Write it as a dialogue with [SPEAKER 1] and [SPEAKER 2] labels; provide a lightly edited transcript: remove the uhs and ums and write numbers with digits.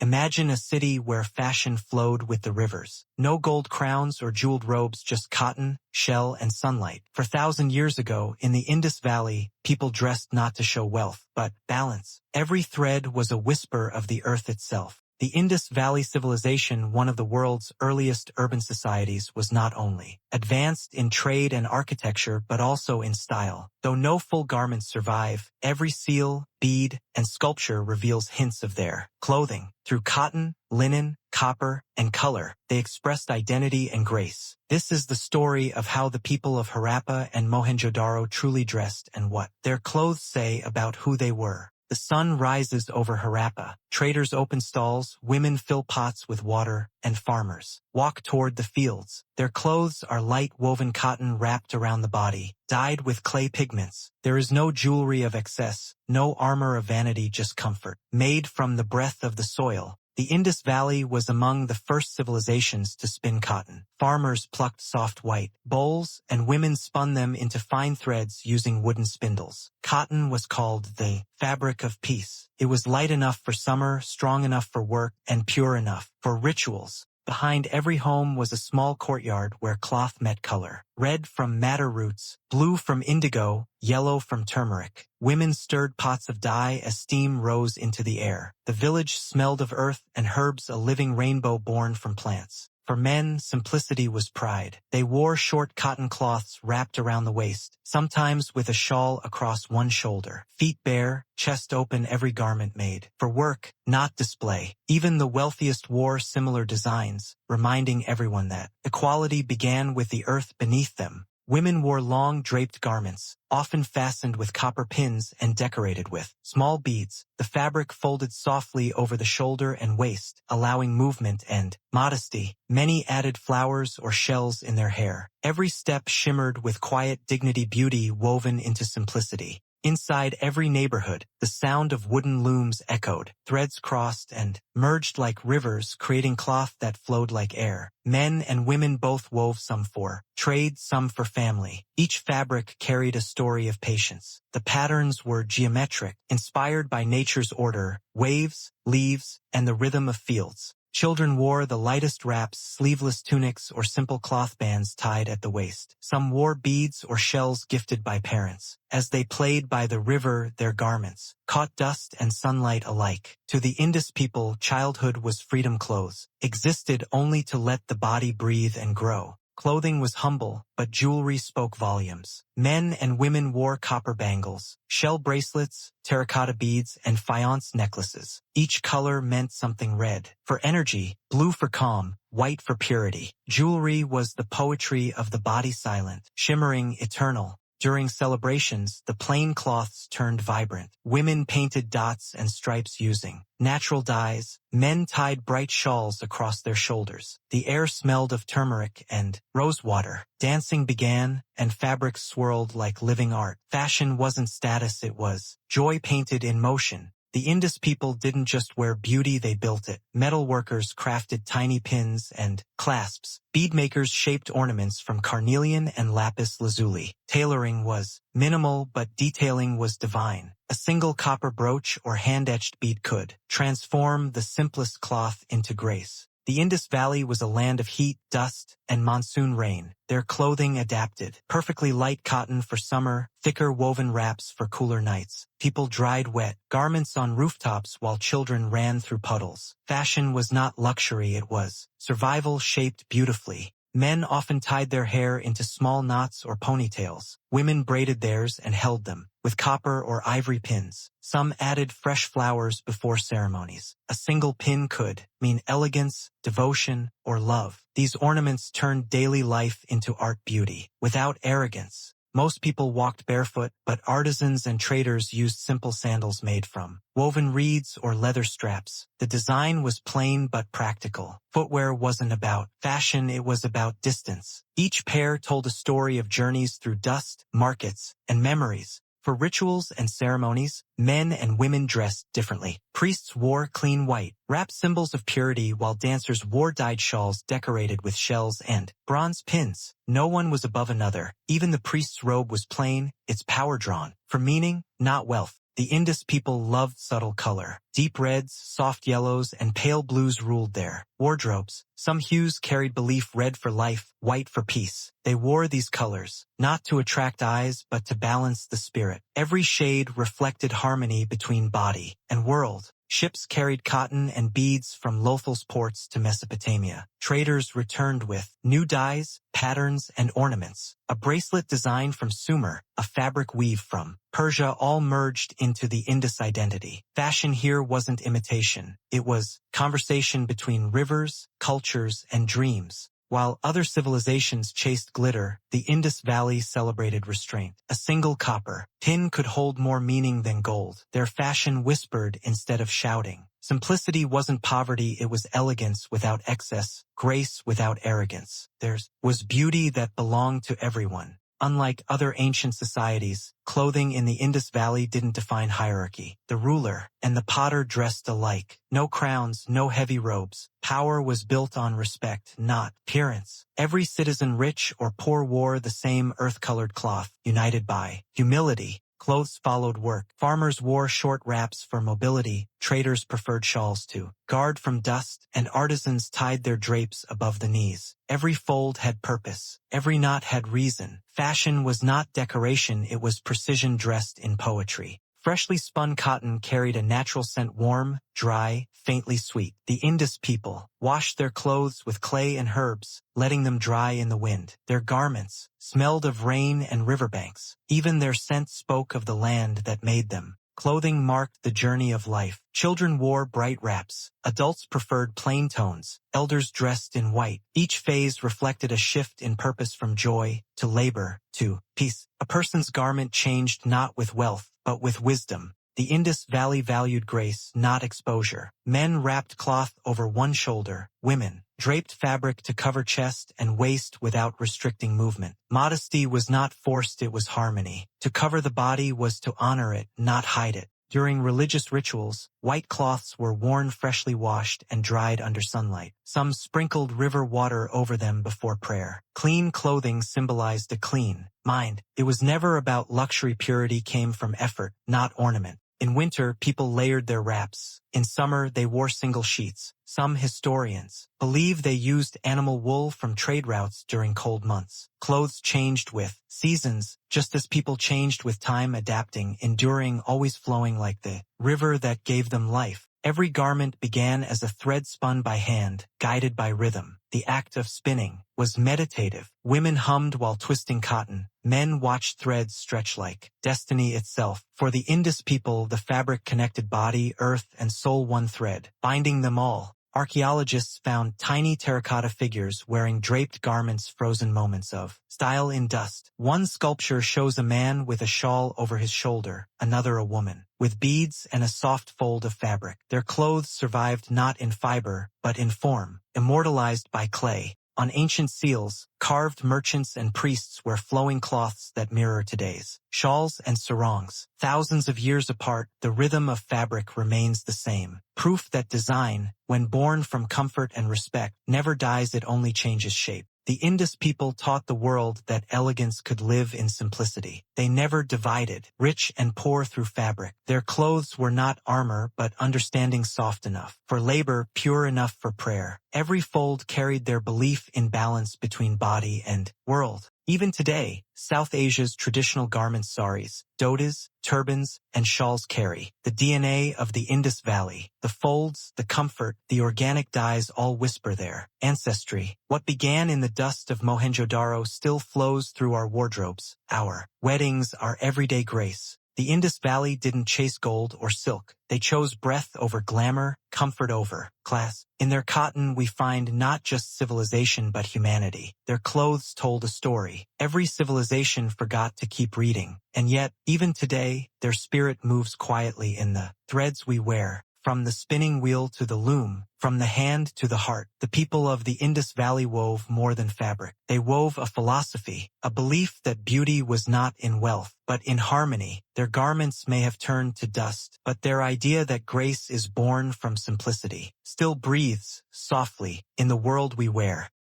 [SPEAKER 1] Imagine a city where fashion flowed with the rivers. No gold crowns or jeweled robes, just cotton, shell, and sunlight. For 1,000 years ago, in the Indus Valley, people dressed not to show wealth, but balance. Every thread was a whisper of the earth itself. The Indus Valley Civilization, one of the world's earliest urban societies, was not only advanced in trade and architecture but also in style. Though no full garments survive, every seal, bead, and sculpture reveals hints of their clothing. Through cotton, linen, copper, and color, they expressed identity and grace. This is the story of how the people of Harappa and Mohenjo-daro truly dressed and what their clothes say about who they were. The sun rises over Harappa. Traders open stalls, women fill pots with water, and farmers walk toward the fields. Their clothes are light woven cotton wrapped around the body, dyed with clay pigments. There is no jewelry of excess, no armor of vanity, just comfort. Made from the breath of the soil, the Indus Valley was among the first civilizations to spin cotton. Farmers plucked soft white bolls, and women spun them into fine threads using wooden spindles. Cotton was called the fabric of peace. It was light enough for summer, strong enough for work, and pure enough for rituals. Behind every home was a small courtyard where cloth met color. Red from madder roots, blue from indigo, yellow from turmeric. Women stirred pots of dye as steam rose into the air. The village smelled of earth and herbs, a living rainbow born from plants. For men, simplicity was pride. They wore short cotton cloths wrapped around the waist, sometimes with a shawl across one shoulder. Feet bare, chest open, every garment made for work, not display. Even the wealthiest wore similar designs, reminding everyone that equality began with the earth beneath them. Women wore long draped garments, often fastened with copper pins and decorated with small beads. The fabric folded softly over the shoulder and waist, allowing movement and modesty. Many added flowers or shells in their hair. Every step shimmered with quiet dignity, beauty woven into simplicity. Inside every neighborhood, the sound of wooden looms echoed. Threads crossed and merged like rivers, creating cloth that flowed like air. Men and women both wove, some for trade, some for family. Each fabric carried a story of patience. The patterns were geometric, inspired by nature's order, waves, leaves, and the rhythm of fields. Children wore the lightest wraps, sleeveless tunics, or simple cloth bands tied at the waist. Some wore beads or shells gifted by parents. As they played by the river, their garments caught dust and sunlight alike. To the Indus people, childhood was freedom. Clothes existed only to let the body breathe and grow. Clothing was humble, but jewelry spoke volumes. Men and women wore copper bangles, shell bracelets, terracotta beads, and faience necklaces. Each color meant something: red for energy, blue for calm, white for purity. Jewelry was the poetry of the body, silent, shimmering, eternal. During celebrations, the plain cloths turned vibrant. Women painted dots and stripes using natural dyes. Men tied bright shawls across their shoulders. The air smelled of turmeric and rosewater. Dancing began, and fabrics swirled like living art. Fashion wasn't status, it was joy painted in motion. The Indus people didn't just wear beauty, they built it. Metal workers crafted tiny pins and clasps. Beadmakers shaped ornaments from carnelian and lapis lazuli. Tailoring was minimal, but detailing was divine. A single copper brooch or hand-etched bead could transform the simplest cloth into grace. The Indus Valley was a land of heat, dust, and monsoon rain. Their clothing adapted. Perfectly light cotton for summer, thicker woven wraps for cooler nights. People dried wet garments on rooftops while children ran through puddles. Fashion was not luxury, it was survival shaped beautifully. Men often tied their hair into small knots or ponytails. Women braided theirs and held them with copper or ivory pins. Some added fresh flowers before ceremonies. A single pin could mean elegance, devotion, or love. These ornaments turned daily life into art, beauty, without arrogance. Most people walked barefoot, but artisans and traders used simple sandals made from woven reeds or leather straps. The design was plain but practical. Footwear wasn't about fashion, it was about distance. Each pair told a story of journeys through dust, markets, and memories. For rituals and ceremonies, men and women dressed differently. Priests wore clean white, wrapped symbols of purity, while dancers wore dyed shawls decorated with shells and bronze pins. No one was above another. Even the priest's robe was plain, its power drawn for meaning, not wealth. The Indus people loved subtle color. Deep reds, soft yellows, and pale blues ruled their wardrobes. Some hues carried belief: red for life, white for peace. They wore these colors, not to attract eyes, but to balance the spirit. Every shade reflected harmony between body and world. Ships carried cotton and beads from Lothal's ports to Mesopotamia. Traders returned with new dyes, patterns, and ornaments. A bracelet designed from Sumer, a fabric weave from Persia, all merged into the Indus identity. Fashion here wasn't imitation. It was conversation between rivers, cultures, and dreams. While other civilizations chased glitter, the Indus Valley celebrated restraint. A single copper pin could hold more meaning than gold. Their fashion whispered instead of shouting. Simplicity wasn't poverty, it was elegance without excess, grace without arrogance. Theirs was beauty that belonged to everyone. Unlike other ancient societies, clothing in the Indus Valley didn't define hierarchy. The ruler and the potter dressed alike. No crowns, no heavy robes. Power was built on respect, not appearance. Every citizen, rich or poor, wore the same earth-colored cloth, united by humility. Clothes followed work. Farmers wore short wraps for mobility, traders preferred shawls to guard from dust, and artisans tied their drapes above the knees. Every fold had purpose. Every knot had reason. Fashion was not decoration, it was precision dressed in poetry. Freshly spun cotton carried a natural scent, warm, dry, faintly sweet. The Indus people washed their clothes with clay and herbs, letting them dry in the wind. Their garments smelled of rain and riverbanks. Even their scent spoke of the land that made them. Clothing marked the journey of life. Children wore bright wraps. Adults preferred plain tones. Elders dressed in white. Each phase reflected a shift in purpose, from joy to labor to peace. A person's garment changed not with wealth, but with wisdom. The Indus Valley valued grace, not exposure. Men wrapped cloth over one shoulder. Women draped fabric to cover chest and waist without restricting movement. Modesty was not forced, it was harmony. To cover the body was to honor it, not hide it. During religious rituals, white cloths were worn freshly washed and dried under sunlight. Some sprinkled river water over them before prayer. Clean clothing symbolized a clean mind. It was never about luxury, purity came from effort, not ornament. In winter, people layered their wraps. In summer, they wore single sheets. Some historians believe they used animal wool from trade routes during cold months. Clothes changed with seasons, just as people changed with time, adapting, enduring, always flowing like the river that gave them life. Every garment began as a thread spun by hand, guided by rhythm. The act of spinning was meditative. Women hummed while twisting cotton. Men watched threads stretch like destiny itself. For the Indus people, the fabric connected body, earth, and soul, one thread, binding them all. Archaeologists found tiny terracotta figures wearing draped garments, frozen moments of style in dust. One sculpture shows a man with a shawl over his shoulder, another a woman with beads and a soft fold of fabric. Their clothes survived not in fiber, but in form, immortalized by clay. On ancient seals, carved merchants and priests wear flowing cloths that mirror today's shawls and sarongs. Thousands of years apart, the rhythm of fabric remains the same. Proof that design, when born from comfort and respect, never dies, it only changes shape. The Indus people taught the world that elegance could live in simplicity. They never divided rich and poor through fabric. Their clothes were not armor, but understanding, soft enough for labor, pure enough for prayer. Every fold carried their belief in balance between body and world. Even today, South Asia's traditional garments, saris, dhotis, turbans, and shawls carry the DNA of the Indus Valley. The folds, the comfort, the organic dyes all whisper their ancestry. What began in the dust of Mohenjo-daro still flows through our wardrobes. Our weddings, our everyday grace. The Indus Valley didn't chase gold or silk. They chose breadth over glamour, comfort over class. In their cotton, we find not just civilization but humanity. Their clothes told a story. Every civilization forgot to keep reading. And yet, even today, their spirit moves quietly in the threads we wear. From the spinning wheel to the loom, from the hand to the heart, the people of the Indus Valley wove more than fabric. They wove a philosophy, a belief that beauty was not in wealth, but in harmony. Their garments may have turned to dust, but their idea that grace is born from simplicity still breathes softly in the world we wear.